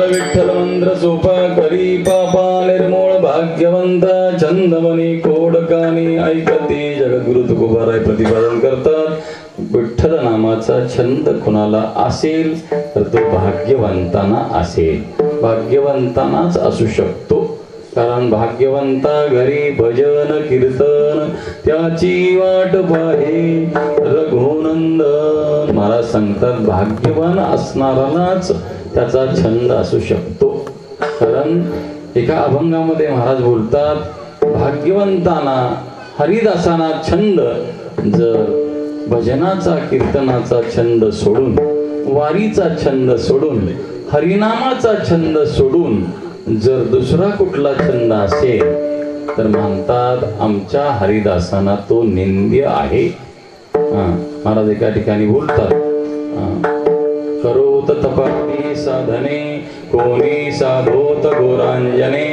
विठ्ठल मंत्र सोपा करी पापा निर्मूळ भाग्यवंत छंदमणी कोडकानी ऐकते. जगद्गुरु तुकोबाराय प्रतिपादन करतात, विठ्ठल नामाचा छंद कुणाला असेल तर तो भाग्यवंतांना असेल, भाग्यवंतांनाच असू शकतो. कारण भाग्यवंता घरी भजन कीर्तन त्याची वाट पाहे रघुनंदन. महाराज सांगतात भाग्यवान असणारालाच त्याचा छंद असू शकतो. कारण एका अभंगामध्ये महाराज बोलतात भाग्यवंतांना हरिदासांना छंद जर भजनाचा कीर्तनाचा छंद सोडून, वारीचा छंद सोडून, हरिनामाचा छंद सोडून जर दुसरा कुठला छंद असेल तर म्हणतात आमच्या हरिदासांना तो निंद्य आहे. महाराज एका ठिकाणी बोलतात, करोत तपाती साधने कोणी साधोत गोरांजने,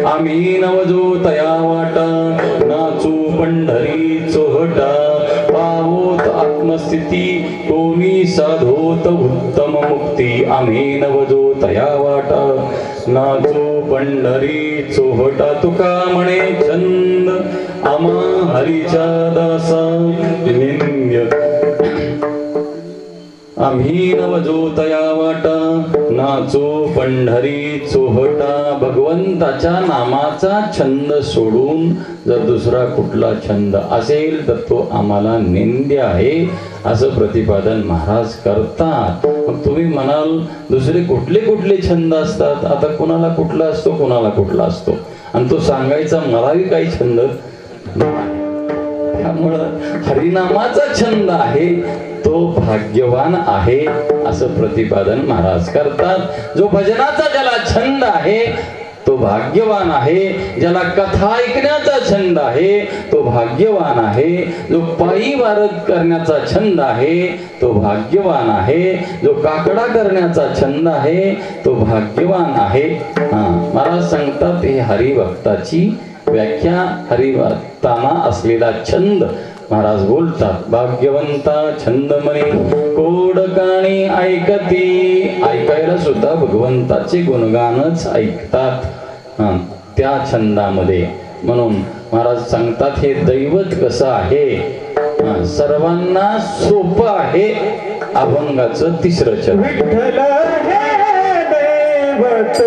आम्ही नवजो तया वाटा नाचू पंढरी चोहटा, पावोत आत्मस्थिती कोणी साधोत उत्तम मुक्ती, आम्ही नवजो तया वाटा नाचू पंढरी चोहटा. तुका म्हणे छंद आम्हा हरीच्या दासा निंद्य, आम्ही नवजो तया वाटा नाचो पंढरी चोहटा. भगवंताच्या नामाचा छंद सोडून जर दुसरा कुठला छंद असेल तर तो आम्हाला निंद्य आहे असं प्रतिपादन महाराज करतात. मग तुम्ही म्हणाल दुसरे कुठले कुठले छंद असतात? आता कुणाला कुठला असतो, कुणाला कुठला असतो, आणि तो सांगायचा मलाही काही छंद नाही. त्यामुळं हरिनामाचा छंद आहे तो भाग्यवान आहे असं प्रतिपादन महाराज करतात. जो भजनाचा ज्याला छंद आहे तो भाग्यवान आहे. ज्याला कथा ऐकण्याचा छंद आहे तो भाग्यवान आहे. जो पायी वारत करण्याचा छंद आहे तो भाग्यवान आहे. जो काकडा करण्याचा छंद आहे तो भाग्यवान आहे. महाराज सांगतात हे हरिभक्ताची व्याख्या, हरिभक्तांना असलेला छंद महाराज बोलतात. भाग्यवंता छंद म्हणे कोडकाणी ऐकती, ऐकायला सुद्धा भगवंताचे गुणगानच ऐकतात त्या छंदामध्ये. म्हणून महाराज सांगतात हे दैवत कसं आहे, सर्वांना सोपं आहे. अभंगाचं तिसरं चरण. विठ्ठल हे दैवत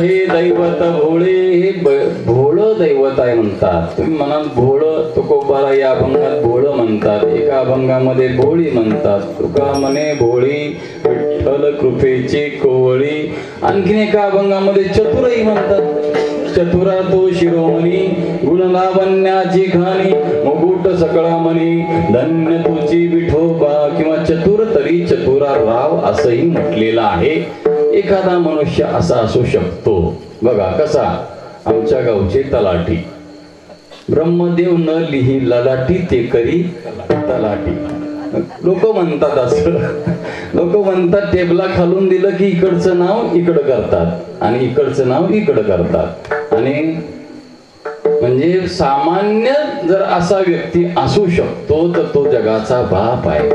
हे दैवत भोळे, हे भोळं दैवत आहे म्हणतात. तुम्ही म्हणाल भोळं, तुकोबाला या अभंगात भोळं म्हणतात, एका अभंगामध्ये भोळी म्हणतात. तुका म्हणे भोळी विठ्ठल कृपेची कोवळी. आणखीन एका अभंगामध्ये चतुरही म्हणतात. चतुरा तो शिरोमणी, गुणलावण्याची खाणी, मुकुट सकळा मणी, धन्य तुझी विठोबा. किंवा चतुर तरी चतुरा राव असंही म्हटलेलं आहे. एखादा मनुष्य असा असू शकतो. बघा कसा, आमच्या गावचे तलाठी. ब्रह्मदेव न लिही ललाटी, ते करी तलाठी. लोक म्हणतात असं, लोक म्हणतात टेबला खालून दिलं की इकडचं नाव इकडं करतात आणि इकडचं नाव इकडं करतात. आणि म्हणजे सामान्य जर असा व्यक्ती असू शकतो तर तो जगाचा बाप आहे.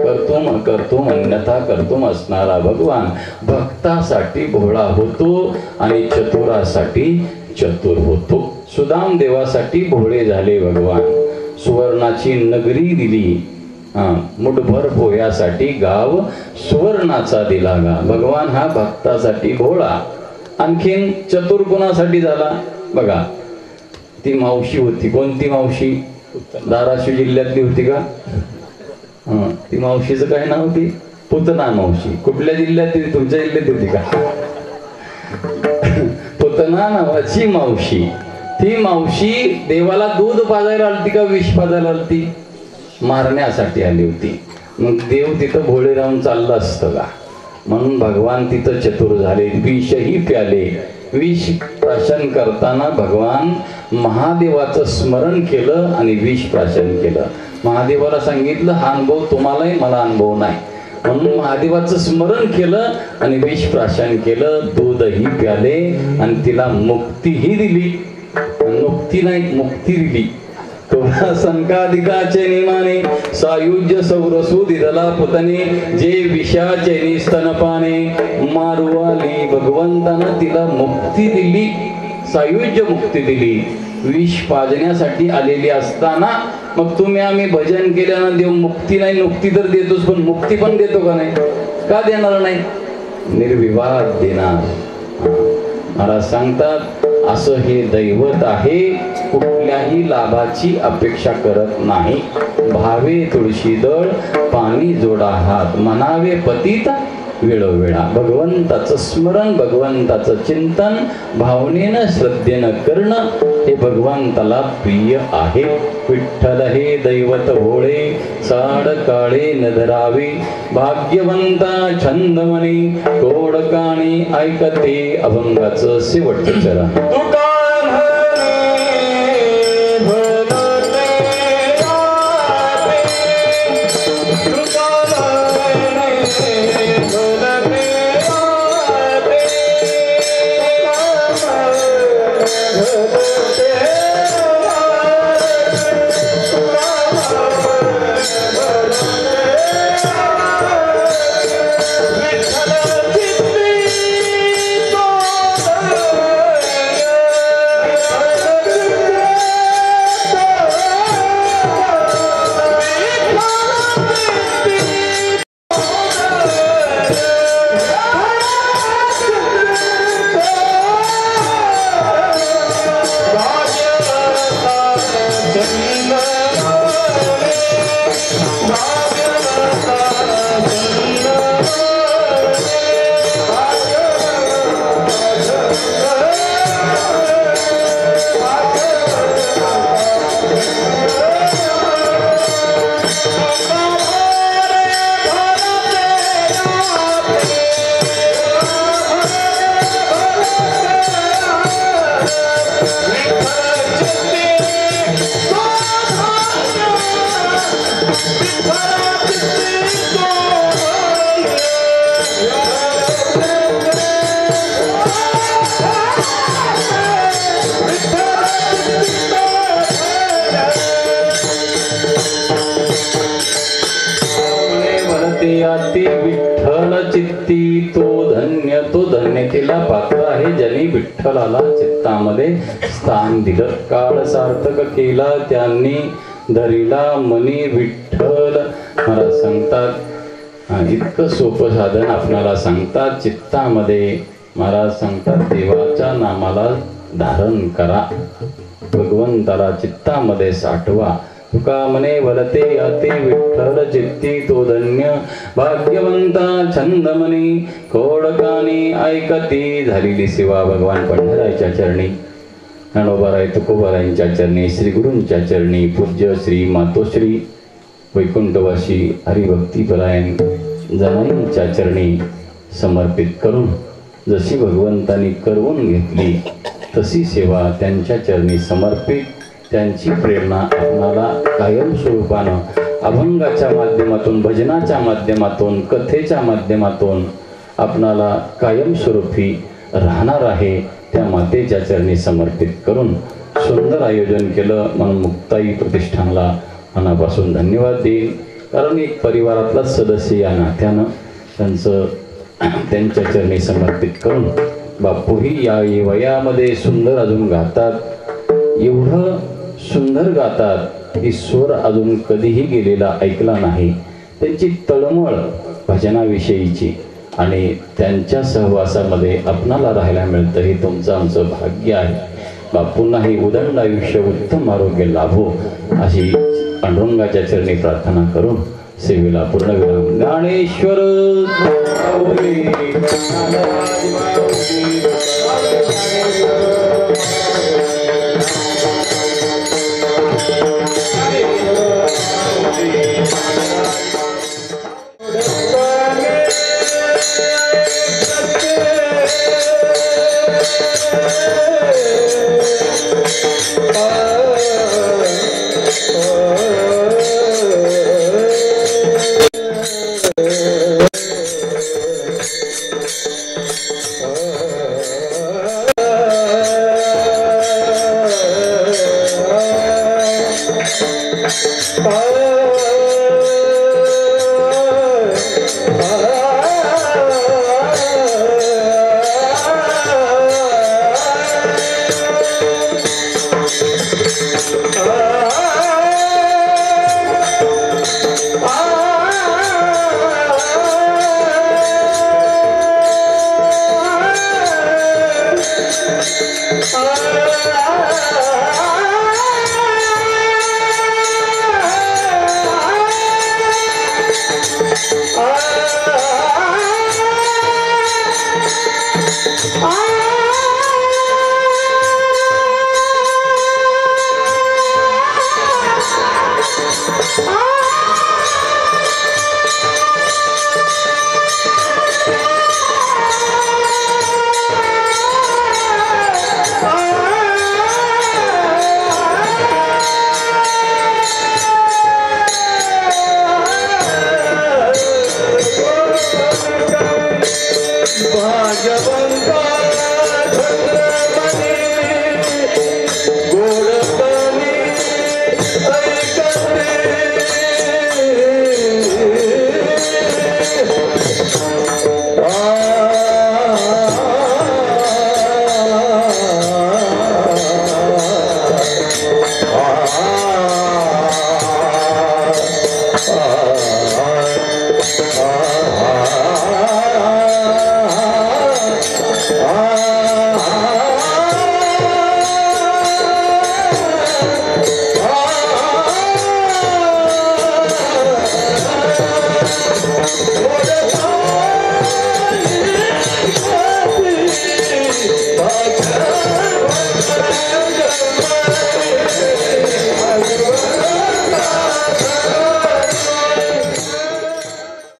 कर्तुम अन्यथा कर्तुम असणारा भगवान भक्तासाठी भोळा होतो आणि चतुरासाठी चतुर होतो. सुदाम देवासाठी भोळे झाले भगवान. सुवर्णाची नगरी दिली, मुठभर पोह्यासाठी गाव सुवर्णाचा दिला गा. भगवान हा भक्तासाठी भोळा. आणखीन चतुर कोणासाठी झाला बघा. ती मावशी होती. कोणती मावशी? धाराशिव जिल्ह्यातली होती का? ती मावशीचं काय नाव होती? पुतना मावशी. कुठल्या जिल्ह्यातली? तुमच्या जिल्ह्यात होती का? पुतना नावाची मावशी. ती मावशी देवाला दूध पाजायला आलती का विष पाजायला आलती? मारण्यासाठी आली होती. मग देव तिथं भोळे राहून चाललं असतं का? म्हणून भगवान तिथं चतुर झाले. विषही प्याले. विष प्राशन करताना भगवान महादेवाचं स्मरण केलं आणि विष प्राशन केलं. महादेवाला सांगितलं हा अनुभव तुम्हालाही, मला अनुभव नाही. म्हणून महादेवाचं स्मरण केलं आणि विष प्राशन केलं. दूधही प्याले आणि तिला मुक्तीही दिली. मुक्ती नाही, मुक्ती दिली. संकाधिकाचे निमाने सायुज्य सौरसू दिदला पुतने, जे विषाचे निस्तनपाने मारुवाली. भगवंतानं तिला मुक्ती दिली, सायुज्य मुक्ती दिली. विष पाजण्यासाठी आलेली असताना मग तुम्ही आम्ही भजन केल्यानं देव मुक्ती नाही, मुक्ती तर देतोच पण मुक्ती पण देतो का नाही? का देणार नाही? निर्विवाद देणार. महाराज सांगतात असं हे दैवत आहे, कुठल्याही लाभाची अपेक्षा करत नाही. भावे तुळशी दळ पाणी जोडा हात, म्हणावे पतित वेळोवेळा. भगवंताचं स्मरण, भगवंताचं चिंतन भावनेनं श्रद्धेनं करणं हे भगवंताला प्रिय आहे. विठ्ठल हे दैवत भोळे, साड काळे नधरावे, भाग्यवंता छंदमणी, तोडकाणी ऐकते. अभंगाचं शेवटचं चरण. विठ्ठल चित्ती तो धन्य, तो धन्यतेला पात्र आहे ज्यांनी विठ्ठलाला चित्तामध्ये स्थान दिलं. काळ सार्थक केला त्यांनी, धरिला मनी विठ्ठल. महाराज सांगतात इतकं सोपं साधन आपल्याला सांगतात. चित्तामध्ये महाराज सांगतात देवाच्या नामाला धारण करा, भगवंताला चित्तामध्ये साठवा. तुका म्हणे वलते अति विठ्ठल चित्ती तो धन्य, भाग्यवंता छंद म्हणे खोडकानी ऐकती झालेली सेवा. भगवान पंढराच्या चरणी, ज्ञानोबाराय तुकोबारायांच्या चरणी, श्री गुरूंच्या चरणी, पूज्य श्री मातोश्री वैकुंठवासी हरिभक्तीपरायण जनाईंच्या चरणी समर्पित करून जशी भगवंतांनी करवून घेतली तशी सेवा त्यांच्या चरणी समर्पित, त्यांची प्रेरणा आपणाला कायम स्वरूपानं अभंगाच्या माध्यमातून, भजनाच्या माध्यमातून, कथेच्या माध्यमातून आपणाला कायमस्वरूपी राहणार आहे. त्या मातेच्या चरणी समर्पित करून सुंदर आयोजन केलं म्हणून मुक्ताई प्रतिष्ठानला मनापासून धन्यवाद देईल. कारण एक परिवारातला सदस्य या नात्यानं त्यांच्या चरणी समर्पित करून बापूही या वयामध्ये सुंदर अजून गातात, एवढं सुंदर गातात की स्वर अजून कधीही गेलेला ऐकला नाही. त्यांची तळमळ भजनाविषयीची आणि त्यांच्या सहवासामध्ये आपणाला राहायला मिळतं, हे तुमचं आमचं भाग्य आहे. बापूंनाही उदंड आयुष्य, उत्तम आरोग्य लाभो अशी पांडुरंगाच्या चरणी प्रार्थना करून सेवेला पूर्णविराम. ज्ञानेश्वर Oh